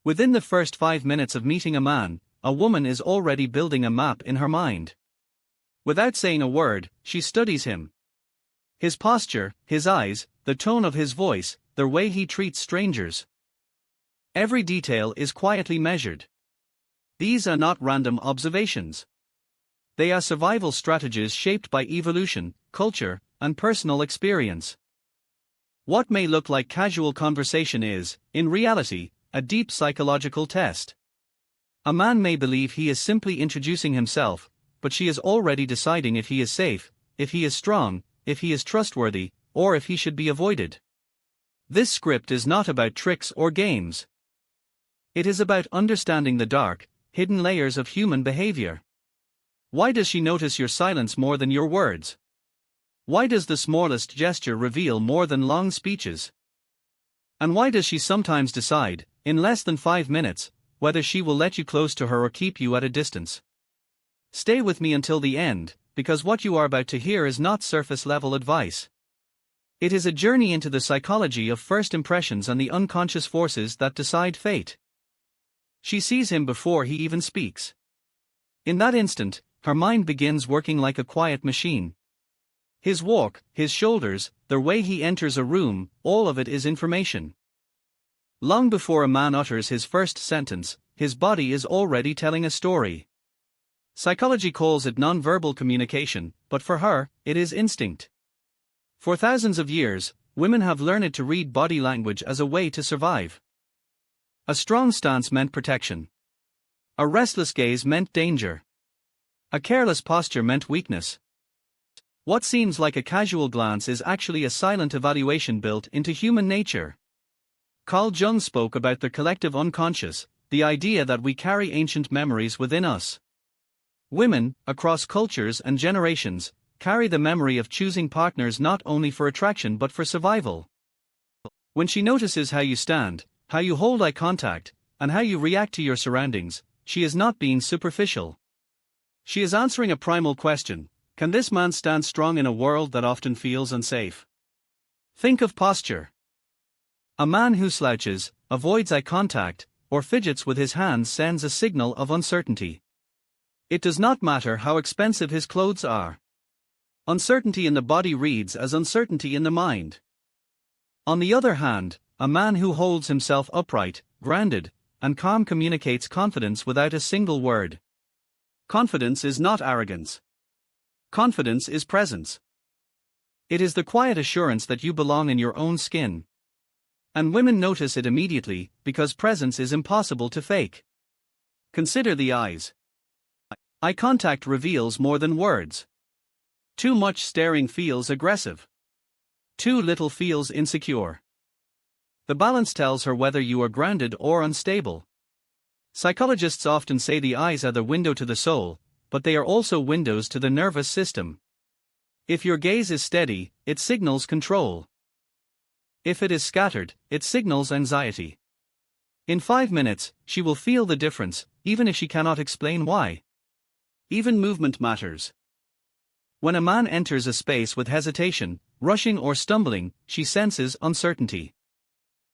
Within the first 5 minutes of meeting a man, a woman is already building a map in her mind. Without saying a word, she studies him. His posture, his eyes, the tone of his voice, the way he treats strangers. Every detail is quietly measured. These are not random observations. They are survival strategies shaped by evolution, culture, and personal experience. What may look like casual conversation is, in reality, a deep psychological test. A man may believe he is simply introducing himself, but she is already deciding if he is safe, if he is strong, if he is trustworthy, or if he should be avoided. This script is not about tricks or games. It is about understanding the dark, hidden layers of human behavior. Why does she notice your silence more than your words? Why does the smallest gesture reveal more than long speeches? And why does she sometimes decide, in less than 5 minutes, whether she will let you close to her or keep you at a distance? Stay with me until the end, because what you are about to hear is not surface-level advice. It is a journey into the psychology of first impressions and the unconscious forces that decide fate. She sees him before he even speaks. In that instant, her mind begins working like a quiet machine. His walk, his shoulders, the way he enters a room, all of it is information. Long before a man utters his first sentence, his body is already telling a story. Psychology calls it non-verbal communication, but for her, it is instinct. For thousands of years, women have learned to read body language as a way to survive. A strong stance meant protection. A restless gaze meant danger. A careless posture meant weakness. What seems like a casual glance is actually a silent evaluation built into human nature. Carl Jung spoke about the collective unconscious, the idea that we carry ancient memories within us. Women, across cultures and generations, carry the memory of choosing partners not only for attraction but for survival. When she notices how you stand, how you hold eye contact, and how you react to your surroundings, she is not being superficial. She is answering a primal question: can this man stand strong in a world that often feels unsafe? Think of posture. A man who slouches, avoids eye contact, or fidgets with his hands sends a signal of uncertainty. It does not matter how expensive his clothes are. Uncertainty in the body reads as uncertainty in the mind. On the other hand, a man who holds himself upright, grounded, and calm communicates confidence without a single word. Confidence is not arrogance. Confidence is presence. It is the quiet assurance that you belong in your own skin. And women notice it immediately, because presence is impossible to fake. Consider the eyes. Eye contact reveals more than words. Too much staring feels aggressive. Too little feels insecure. The balance tells her whether you are grounded or unstable. Psychologists often say the eyes are the window to the soul, but they are also windows to the nervous system. If your gaze is steady, it signals control. If it is scattered, it signals anxiety. In 5 minutes, she will feel the difference, even if she cannot explain why. Even movement matters. When a man enters a space with hesitation, rushing or stumbling, she senses uncertainty.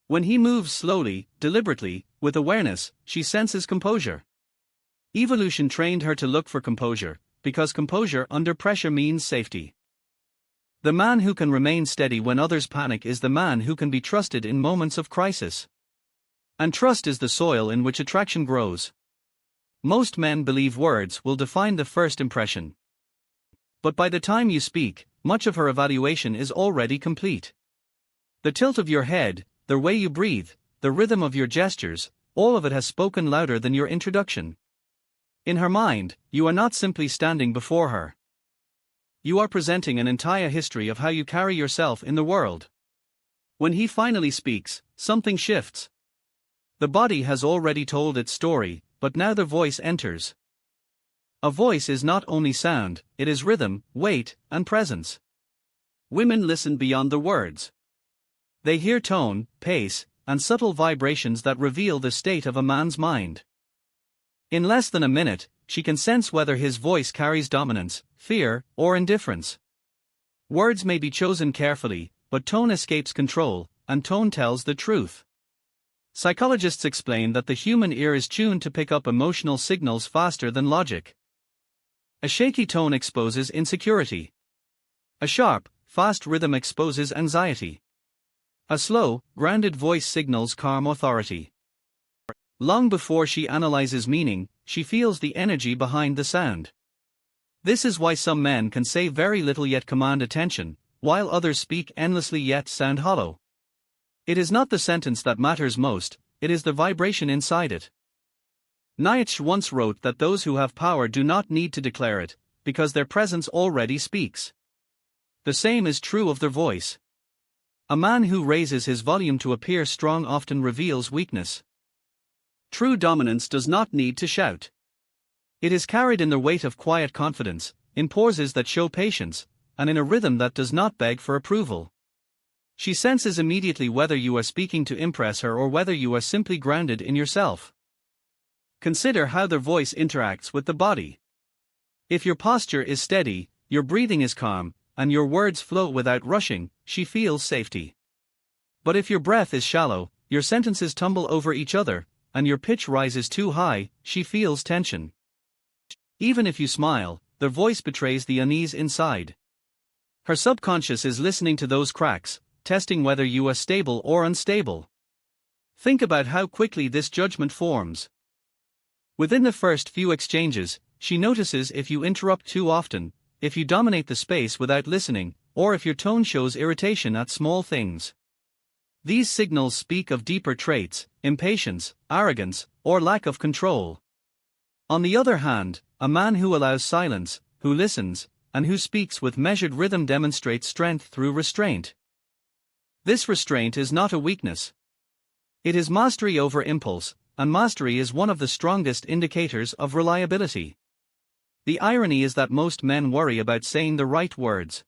When he moves slowly, deliberately, with awareness, she senses composure. Evolution trained her to look for composure, because composure under pressure means safety. The man who can remain steady when others panic is the man who can be trusted in moments of crisis. And trust is the soil in which attraction grows. Most men believe words will define the first impression. But by the time you speak, much of her evaluation is already complete. The tilt of your head, the way you breathe, the rhythm of your gestures, all of it has spoken louder than your introduction. In her mind, you are not simply standing before her. You are presenting an entire history of how you carry yourself in the world. When he finally speaks, something shifts. The body has already told its story, but now the voice enters. A voice is not only sound, it is rhythm, weight, and presence. Women listen beyond the words. They hear tone, pace, and subtle vibrations that reveal the state of a man's mind. In less than a minute, she can sense whether his voice carries dominance, fear, or indifference. Words may be chosen carefully, but tone escapes control, and tone tells the truth. Psychologists explain that the human ear is tuned to pick up emotional signals faster than logic. A shaky tone exposes insecurity. A sharp, fast rhythm exposes anxiety. A slow, grounded voice signals calm authority. Long before she analyzes meaning, she feels the energy behind the sound. This is why some men can say very little yet command attention, while others speak endlessly yet sound hollow. It is not the sentence that matters most, it is the vibration inside it. Nietzsche once wrote that those who have power do not need to declare it, because their presence already speaks. The same is true of their voice. A man who raises his volume to appear strong often reveals weakness. True dominance does not need to shout. It is carried in the weight of quiet confidence, in pauses that show patience, and in a rhythm that does not beg for approval. She senses immediately whether you are speaking to impress her or whether you are simply grounded in yourself. Consider how their voice interacts with the body. If your posture is steady, your breathing is calm, and your words flow without rushing, she feels safety. But if your breath is shallow, your sentences tumble over each other, and your pitch rises too high, she feels tension. Even if you smile, their voice betrays the unease inside. Her subconscious is listening to those cracks, testing whether you are stable or unstable. Think about how quickly this judgment forms. Within the first few exchanges, she notices if you interrupt too often, if you dominate the space without listening, or if your tone shows irritation at small things. These signals speak of deeper traits, impatience, arrogance, or lack of control. On the other hand, a man who allows silence, who listens, and who speaks with measured rhythm demonstrates strength through restraint. This restraint is not a weakness. It is mastery over impulse, and mastery is one of the strongest indicators of reliability. The irony is that most men worry about saying the right words.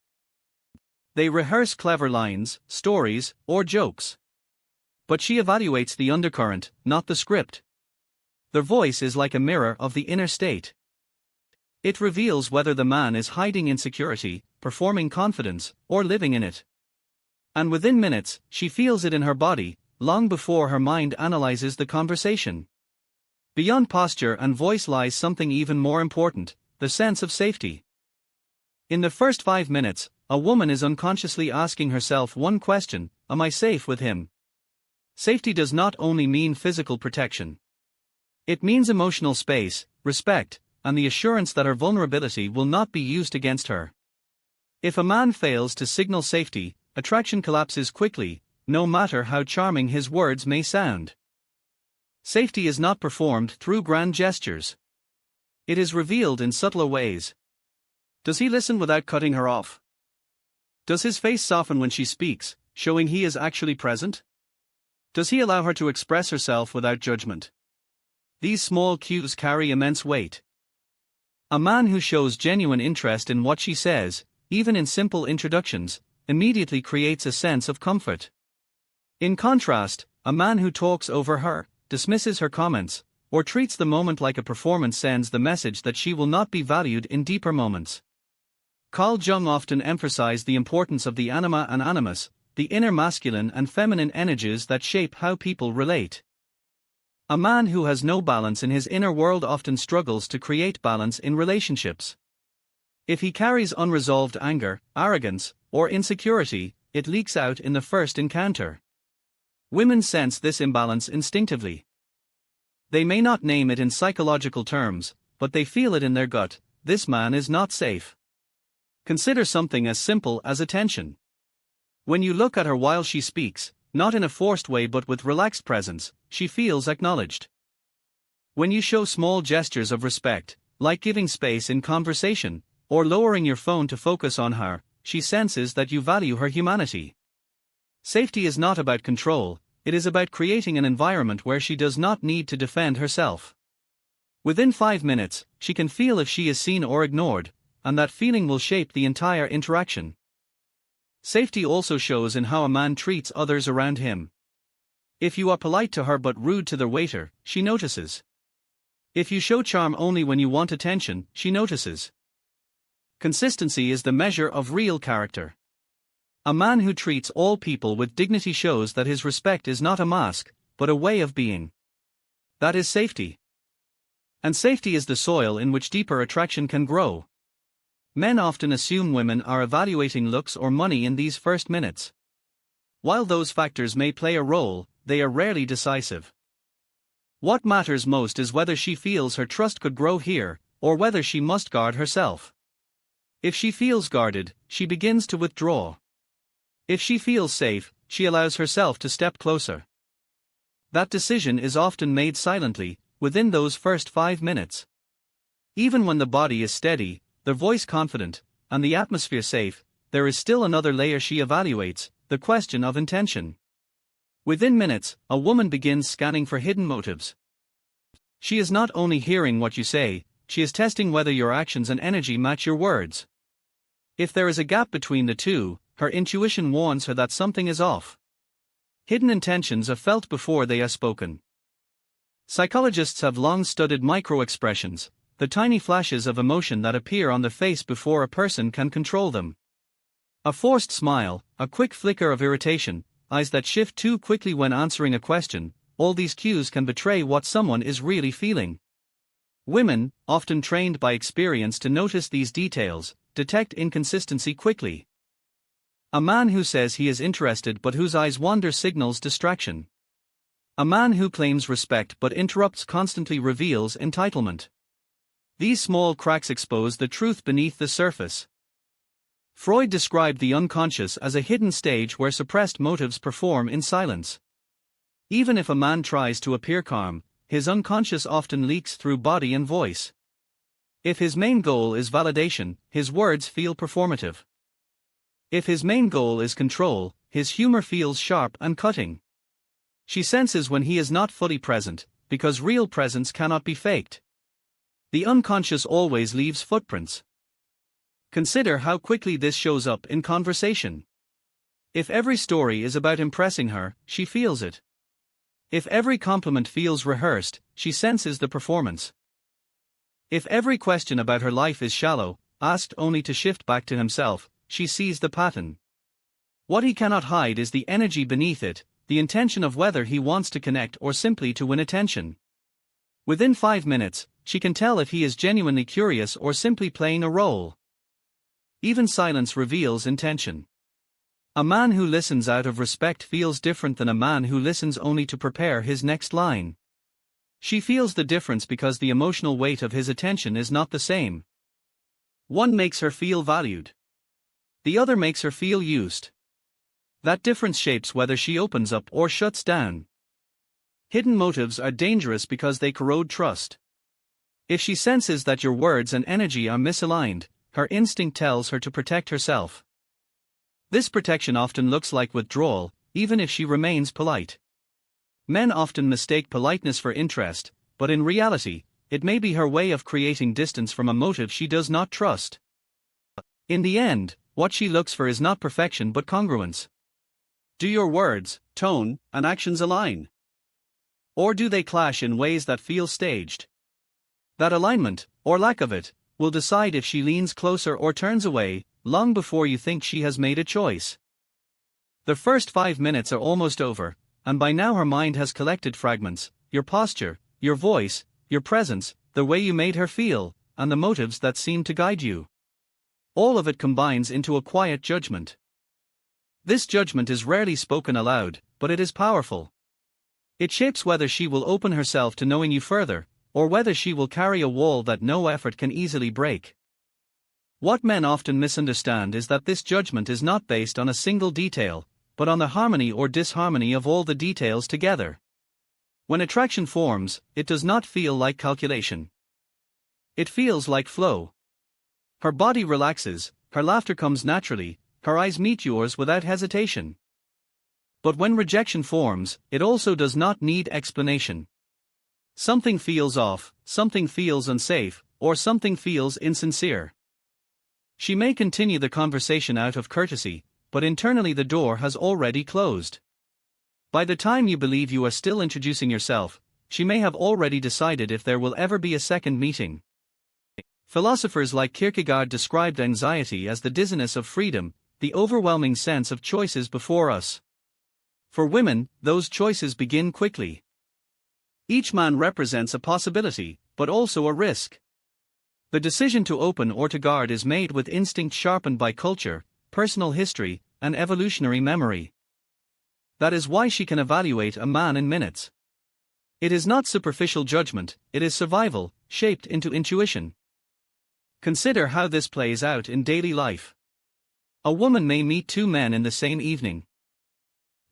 They rehearse clever lines, stories, or jokes. But she evaluates the undercurrent, not the script. Their voice is like a mirror of the inner state. It reveals whether the man is hiding insecurity, performing confidence, or living in it. And within minutes, she feels it in her body, long before her mind analyzes the conversation. Beyond posture and voice lies something even more important, the sense of safety. In the first 5 minutes, a woman is unconsciously asking herself one question: am I safe with him? Safety does not only mean physical protection. It means emotional space, respect, and the assurance that her vulnerability will not be used against her. If a man fails to signal safety, attraction collapses quickly, no matter how charming his words may sound. Safety is not performed through grand gestures. It is revealed in subtler ways. Does he listen without cutting her off? Does his face soften when she speaks, showing he is actually present? Does he allow her to express herself without judgment? These small cues carry immense weight. A man who shows genuine interest in what she says, even in simple introductions, immediately creates a sense of comfort. In contrast, a man who talks over her, dismisses her comments, or treats the moment like a performance sends the message that she will not be valued in deeper moments. Carl Jung often emphasized the importance of the anima and animus, the inner masculine and feminine energies that shape how people relate. A man who has no balance in his inner world often struggles to create balance in relationships. If he carries unresolved anger, arrogance, or insecurity, it leaks out in the first encounter. Women sense this imbalance instinctively. They may not name it in psychological terms, but they feel it in their gut: this man is not safe. Consider something as simple as attention. When you look at her while she speaks, not in a forced way but with relaxed presence, she feels acknowledged. When you show small gestures of respect, like giving space in conversation, or lowering your phone to focus on her, she senses that you value her humanity. Safety is not about control, it is about creating an environment where she does not need to defend herself. Within 5 minutes, she can feel if she is seen or ignored, and that feeling will shape the entire interaction. Safety also shows in how a man treats others around him. If you are polite to her but rude to the waiter, she notices. If you show charm only when you want attention, she notices. Consistency is the measure of real character. A man who treats all people with dignity shows that his respect is not a mask, but a way of being. That is safety. And safety is the soil in which deeper attraction can grow. Men often assume women are evaluating looks or money in these first minutes. While those factors may play a role, they are rarely decisive. What matters most is whether she feels her trust could grow here, or whether she must guard herself. If she feels guarded, she begins to withdraw. If she feels safe, she allows herself to step closer. That decision is often made silently, within those first 5 minutes. Even when the body is steady, the voice confident, and the atmosphere safe, there is still another layer she evaluates, the question of intention. Within minutes, a woman begins scanning for hidden motives. She is not only hearing what you say, she is testing whether your actions and energy match your words. If there is a gap between the two, her intuition warns her that something is off. Hidden intentions are felt before they are spoken. Psychologists have long studied micro-expressions, the tiny flashes of emotion that appear on the face before a person can control them. A forced smile, a quick flicker of irritation, eyes that shift too quickly when answering a question, all these cues can betray what someone is really feeling. Women, often trained by experience to notice these details, detect inconsistency quickly. A man who says he is interested but whose eyes wander signals distraction. A man who claims respect but interrupts constantly reveals entitlement. These small cracks expose the truth beneath the surface. Freud described the unconscious as a hidden stage where suppressed motives perform in silence. Even if a man tries to appear calm, his unconscious often leaks through body and voice. If his main goal is validation, his words feel performative. If his main goal is control, his humor feels sharp and cutting. She senses when he is not fully present, because real presence cannot be faked. The unconscious always leaves footprints. Consider how quickly this shows up in conversation. If every story is about impressing her, she feels it. If every compliment feels rehearsed, she senses the performance. If every question about her life is shallow, asked only to shift back to himself, she sees the pattern. What he cannot hide is the energy beneath it, the intention of whether he wants to connect or simply to win attention. Within 5 minutes, she can tell if he is genuinely curious or simply playing a role. Even silence reveals intention. A man who listens out of respect feels different than a man who listens only to prepare his next line. She feels the difference because the emotional weight of his attention is not the same. One makes her feel valued. The other makes her feel used. That difference shapes whether she opens up or shuts down. Hidden motives are dangerous because they corrode trust. If she senses that your words and energy are misaligned, her instinct tells her to protect herself. This protection often looks like withdrawal, even if she remains polite. Men often mistake politeness for interest, but in reality, it may be her way of creating distance from a motive she does not trust. In the end, what she looks for is not perfection but congruence. Do your words, tone, and actions align? Or do they clash in ways that feel staged? That alignment, or lack of it, will decide if she leans closer or turns away, long before you think she has made a choice. The first 5 minutes are almost over, and by now her mind has collected fragments: your posture, your voice, your presence, the way you made her feel, and the motives that seem to guide you. All of it combines into a quiet judgment. This judgment is rarely spoken aloud, but it is powerful. It shapes whether she will open herself to knowing you further, or whether she will carry a wall that no effort can easily break. What men often misunderstand is that this judgment is not based on a single detail, but on the harmony or disharmony of all the details together. When attraction forms, it does not feel like calculation. It feels like flow. Her body relaxes, her laughter comes naturally, her eyes meet yours without hesitation. But when rejection forms, it also does not need explanation. Something feels off, something feels unsafe, or something feels insincere. She may continue the conversation out of courtesy, but internally the door has already closed. By the time you believe you are still introducing yourself, she may have already decided if there will ever be a second meeting. Philosophers like Kierkegaard described anxiety as the dizziness of freedom, the overwhelming sense of choices before us. For women, those choices begin quickly. Each man represents a possibility, but also a risk. The decision to open or to guard is made with instinct sharpened by culture, personal history, and evolutionary memory. That is why she can evaluate a man in minutes. It is not superficial judgment, it is survival, shaped into intuition. Consider how this plays out in daily life. A woman may meet two men in the same evening.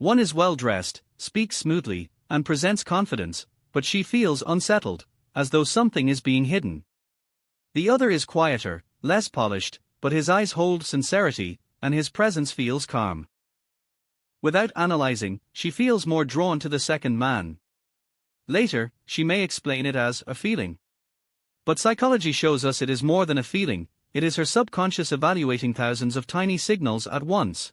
One is well dressed, speaks smoothly, and presents confidence, but she feels unsettled, as though something is being hidden. The other is quieter, less polished, but his eyes hold sincerity, and his presence feels calm. Without analyzing, she feels more drawn to the second man. Later, she may explain it as a feeling. But psychology shows us it is more than a feeling, it is her subconscious evaluating thousands of tiny signals at once.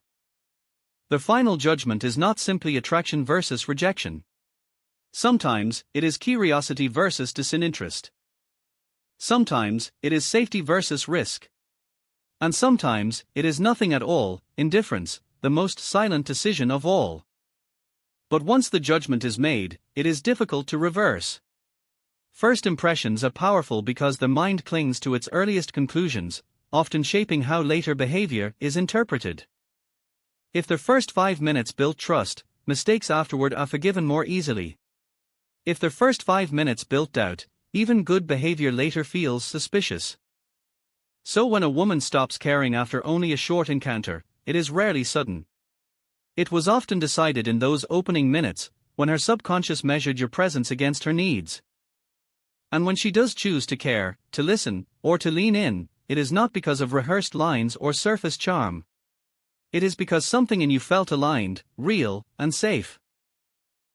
The final judgment is not simply attraction versus rejection. Sometimes, it is curiosity versus disinterest. Sometimes, it is safety versus risk. And sometimes, it is nothing at all, indifference, the most silent decision of all. But once the judgment is made, it is difficult to reverse. First impressions are powerful because the mind clings to its earliest conclusions, often shaping how later behavior is interpreted. If the first 5 minutes built trust, mistakes afterward are forgiven more easily. If the first 5 minutes built doubt, even good behavior later feels suspicious. So when a woman stops caring after only a short encounter, it is rarely sudden. It was often decided in those opening minutes, when her subconscious measured your presence against her needs. And when she does choose to care, to listen, or to lean in, it is not because of rehearsed lines or surface charm. It is because something in you felt aligned, real, and safe.